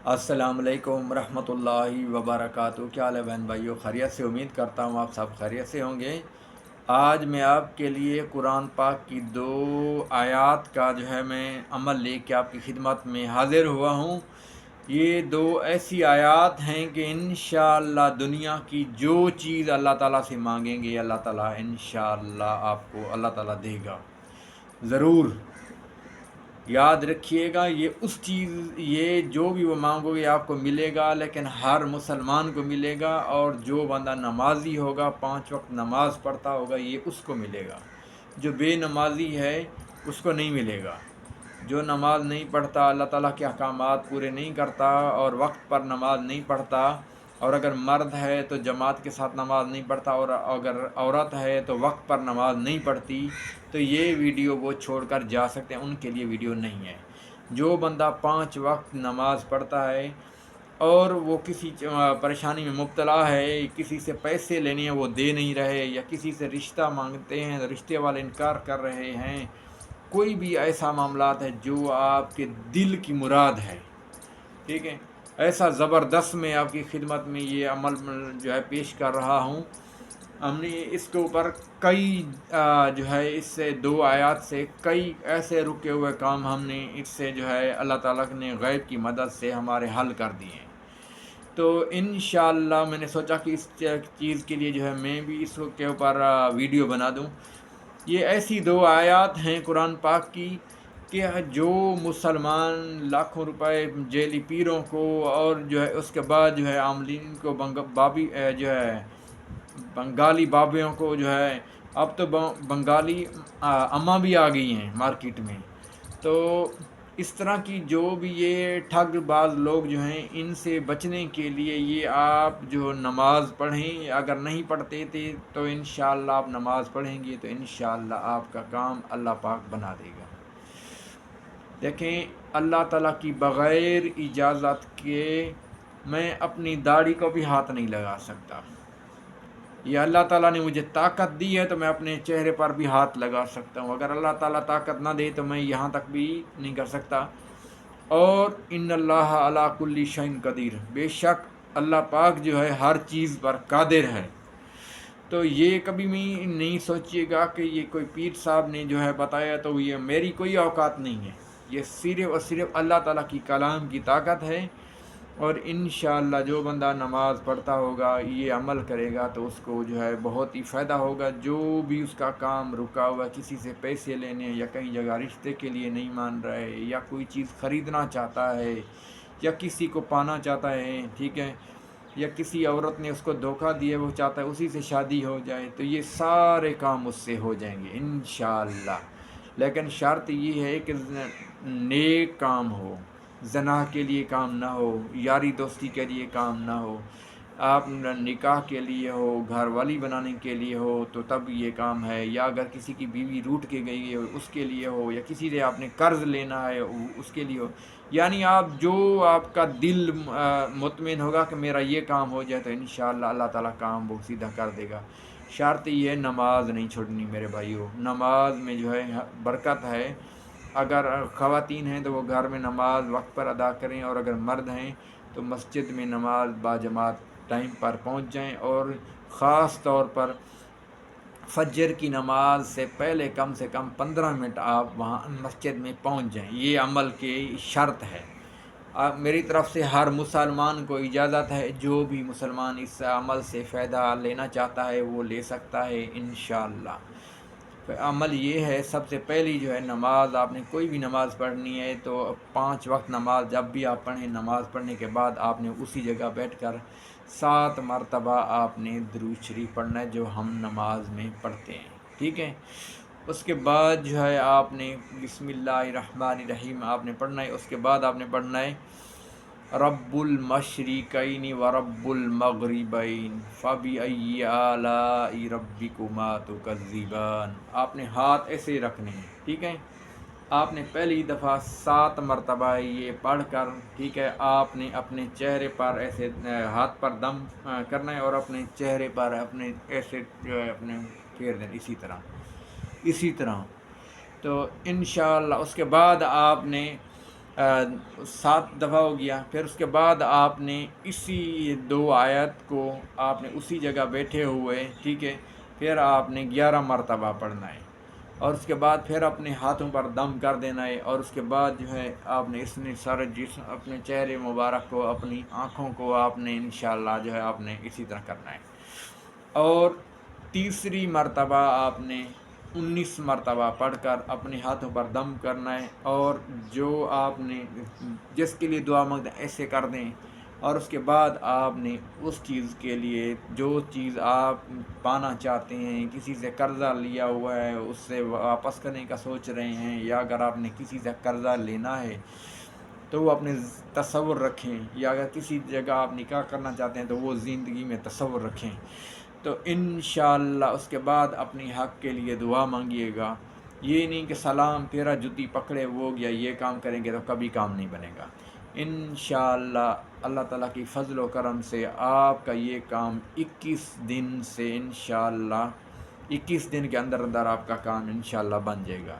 السلام علیکم ورحمۃ اللہ وبرکاتہ۔ کیا حال ہے بہن بھائیو؟ خیریت سے؟ امید کرتا ہوں آپ سب خیریت سے ہوں گے۔ آج میں آپ کے لیے قرآن پاک کی دو آیات کا میں عمل لے کے آپ کی خدمت میں حاضر ہوا ہوں۔ یہ دو ایسی آیات ہیں کہ انشاءاللہ دنیا کی جو چیز اللہ تعالیٰ سے مانگیں گے اللہ تعالیٰ انشاءاللہ آپ کو اللہ تعالیٰ دے گا ضرور۔ یاد رکھیے گا، یہ جو بھی وہ مانگو گے آپ کو ملے گا، لیکن ہر مسلمان کو ملے گا، اور جو بندہ نمازی ہوگا 5 وقت نماز پڑھتا ہوگا یہ اس کو ملے گا۔ جو بے نمازی ہے اس کو نہیں ملے گا۔ جو نماز نہیں پڑھتا، اللہ تعالیٰ کے احکامات پورے نہیں کرتا اور وقت پر نماز نہیں پڑھتا، اور اگر مرد ہے تو جماعت کے ساتھ نماز نہیں پڑھتا، اور اگر عورت ہے تو وقت پر نماز نہیں پڑھتی، تو یہ ویڈیو وہ چھوڑ کر جا سکتے ہیں، ان کے لیے ویڈیو نہیں ہے۔ جو بندہ 5 وقت نماز پڑھتا ہے اور وہ کسی پریشانی میں مبتلا ہے، کسی سے پیسے لینے ہیں وہ دے نہیں رہے، یا کسی سے رشتہ مانگتے ہیں تو رشتے والے انکار کر رہے ہیں، کوئی بھی ایسا معاملات ہے جو آپ کے دل کی مراد ہے، ٹھیک ہے، ایسا زبردست میں آپ کی خدمت میں یہ عمل پیش کر رہا ہوں۔ ہم نے اس کے اوپر کئی اس سے دو آیات سے کئی ایسے رکے ہوئے کام ہم نے اس سے اللہ تعالیٰ نے غیب کی مدد سے ہمارے حل کر دیے ہیں۔ تو انشاءاللہ میں نے سوچا کہ اس چیز کے لیے میں بھی اس کے اوپر ویڈیو بنا دوں۔ یہ ایسی دو آیات ہیں قرآن پاک کی کہ جو مسلمان لاکھوں روپے جیلی پیروں کو اور اس کے بعد عاملین کو بنگالی بابیوں کو اب تو بنگالی اماں بھی آ گئی ہیں مارکیٹ میں، تو اس طرح کی جو بھی یہ ٹھگ باز لوگ ہیں ان سے بچنے کے لیے یہ آپ نماز پڑھیں۔ اگر نہیں پڑھتے تھے تو انشاءاللہ آپ نماز پڑھیں گے تو انشاءاللہ آپ کا کام اللہ پاک بنا دے گا۔ دیکھیں، اللہ تعالیٰ کی بغیر اجازت کے میں اپنی داڑھی کو بھی ہاتھ نہیں لگا سکتا۔ یہ اللہ تعالیٰ نے مجھے طاقت دی ہے تو میں اپنے چہرے پر بھی ہاتھ لگا سکتا ہوں، اگر اللہ تعالیٰ طاقت نہ دے تو میں یہاں تک بھی نہیں کر سکتا۔ اور ان اللہ علی کل شیء قدیر، بے شک اللہ پاک ہر چیز پر قادر ہے۔ تو یہ کبھی بھی نہیں سوچیے گا کہ یہ کوئی پیر صاحب نے بتایا تو یہ میری کوئی اوقات نہیں ہے، یہ صرف اور صرف اللہ تعالیٰ کی کلام کی طاقت ہے۔ اور انشاءاللہ جو بندہ نماز پڑھتا ہوگا یہ عمل کرے گا تو اس کو بہت ہی فائدہ ہوگا۔ جو بھی اس کا کام رکا ہوا، کسی سے پیسے لینے یا کہیں جگہ رشتے کے لیے نہیں مان رہے، یا کوئی چیز خریدنا چاہتا ہے، یا کسی کو پانا چاہتا ہے، ٹھیک ہے، یا کسی عورت نے اس کو دھوکہ دیا وہ چاہتا ہے اسی سے شادی ہو جائے، تو یہ سارے کام اس سے ہو جائیں گے انشاءاللہ۔ لیکن شرط یہ ہے کہ نیک کام ہو، زنا کے لیے کام نہ ہو، یاری دوستی کے لیے کام نہ ہو، آپ نکاح کے لیے ہو، گھر والی بنانے کے لیے ہو تو تب یہ کام ہے، یا اگر کسی کی بیوی روٹھ کے گئی ہے اس کے لیے ہو، یا کسی سے آپ نے قرض لینا ہے اس کے لیے ہو، یعنی آپ کا دل مطمئن ہوگا کہ میرا یہ کام ہو جائے تو انشاءاللہ اللہ تعالیٰ کام وہ سیدھا کر دے گا۔ شرط یہ ہے نماز نہیں چھوڑنی میرے بھائیو، نماز میں برکت ہے۔ اگر خواتین ہیں تو وہ گھر میں نماز وقت پر ادا کریں، اور اگر مرد ہیں تو مسجد میں نماز باجماعت ٹائم پر پہنچ جائیں، اور خاص طور پر فجر کی نماز سے پہلے کم سے کم 15 منٹ آپ وہاں مسجد میں پہنچ جائیں، یہ عمل کی شرط ہے۔ میری طرف سے ہر مسلمان کو اجازت ہے، جو بھی مسلمان اس عمل سے فائدہ لینا چاہتا ہے وہ لے سکتا ہے انشاءاللہ۔ عمل یہ ہے، سب سے پہلی نماز آپ نے کوئی بھی نماز پڑھنی ہے تو 5 وقت نماز جب بھی آپ پڑھیں، نماز پڑھنے کے بعد آپ نے اسی جگہ بیٹھ کر 7 مرتبہ آپ نے درود شریف پڑھنا ہے جو ہم نماز میں پڑھتے ہیں، ٹھیک ہے۔ اس کے بعد آپ نے بسم اللہ الرحمن الرحیم آپ نے پڑھنا ہے۔ اس کے بعد آپ نے پڑھنا ہے رب المشرقین ورب المغربین فبأی آلاء ربکما تکذبان۔ آپ نے ہاتھ ایسے رکھنے ہیں، ٹھیک ہے، آپ نے پہلی دفعہ 7 مرتبہ یہ پڑھ کر، ٹھیک ہے، آپ نے اپنے چہرے پر ایسے ہاتھ پر دم کرنا ہے، اور اپنے چہرے پر اپنے ایسے اپنے پھیر دینا، اسی طرح تو انشاءاللہ۔ اس کے بعد آپ نے 7 دفعہ ہو گیا۔ پھر اس کے بعد آپ نے اسی 2 آیت کو آپ نے اسی جگہ بیٹھے ہوئے، ٹھیک ہے، پھر آپ نے 11 مرتبہ پڑھنا ہے، اور اس کے بعد پھر اپنے ہاتھوں پر دم کر دینا ہے، اور اس کے بعد جو ہے آپ نے اس میں سارے جسم، اپنے چہرے مبارک کو، اپنی آنکھوں کو آپ نے انشاءاللہ جو ہے آپ نے اسی طرح کرنا ہے، اور تیسری مرتبہ آپ نے 19 مرتبہ پڑھ کر اپنے ہاتھوں پر دم کرنا ہے، اور جو آپ نے جس کے لیے دعا مانگتے ہیں ایسے کر دیں، اور اس کے بعد آپ نے اس چیز کے لیے جو چیز آپ پانا چاہتے ہیں، کسی سے قرضہ لیا ہوا ہے اس سے واپس کرنے کا سوچ رہے ہیں، یا اگر آپ نے کسی سے قرضہ لینا ہے تو وہ اپنے تصور رکھیں، یا اگر کسی جگہ آپ نکاح کرنا چاہتے ہیں تو وہ زندگی میں تصور رکھیں، تو انشاءاللہ اس کے بعد اپنی حق کے لیے دعا مانگیے گا۔ یہ نہیں کہ سلام پھیرا جوتی پکڑے وہ گیا، یہ کام کریں گے تو کبھی کام نہیں بنے گا۔ انشاءاللہ اللہ تعالیٰ کی فضل و کرم سے آپ کا یہ کام 21 دن سے انشاءاللہ 21 دن کے اندر اندر آپ کا کام انشاءاللہ بن جائے گا۔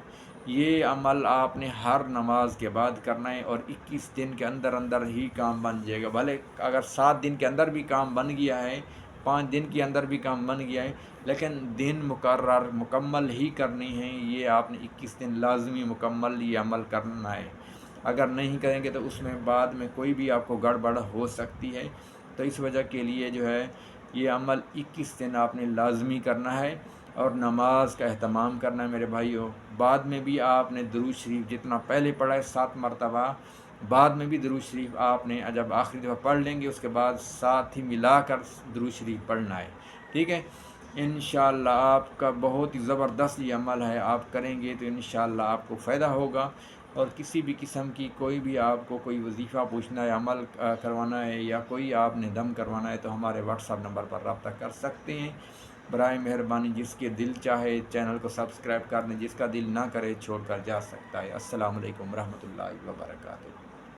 یہ عمل آپ نے ہر نماز کے بعد کرنا ہے، اور 21 دن کے اندر اندر ہی کام بن جائے گا۔ بھلے اگر 7 دن کے اندر بھی کام بن گیا ہے، 5 دن کے اندر بھی کام بن گیا ہے، لیکن دن مقرر مکمل ہی کرنی ہے، یہ آپ نے 21 دن لازمی مکمل یہ عمل کرنا ہے۔ اگر نہیں کریں گے تو اس میں بعد میں کوئی بھی آپ کو گڑبڑ ہو سکتی ہے، تو اس وجہ کے لیے جو ہے یہ عمل 21 دن آپ نے لازمی کرنا ہے، اور نماز کا اہتمام کرنا ہے میرے بھائیوں۔ بعد میں بھی آپ نے درود شریف جتنا پہلے پڑھا ہے 7 مرتبہ، بعد میں بھی درود شریف آپ نے جب آخری دفعہ پڑھ لیں گے اس کے بعد ساتھ ہی ملا کر درود شریف پڑھنا ہے، ٹھیک ہے۔ انشاءاللہ آپ کا بہت ہی زبردست یہ عمل ہے، آپ کریں گے تو انشاءاللہ آپ کو فائدہ ہوگا، اور کسی بھی قسم کی کوئی بھی آپ کو کوئی وظیفہ پوچھنا ہے، عمل کروانا ہے، یا کوئی آپ نے دم کروانا ہے تو ہمارے واٹس ایپ نمبر پر رابطہ کر سکتے ہیں۔ برائے مہربانی جس کے دل چاہے چینل کو سبسکرائب کر لیں، جس کا دل نہ کرے چھوڑ کر جا سکتا ہے۔ السلام علیکم ورحمۃ اللہ وبرکاتہ۔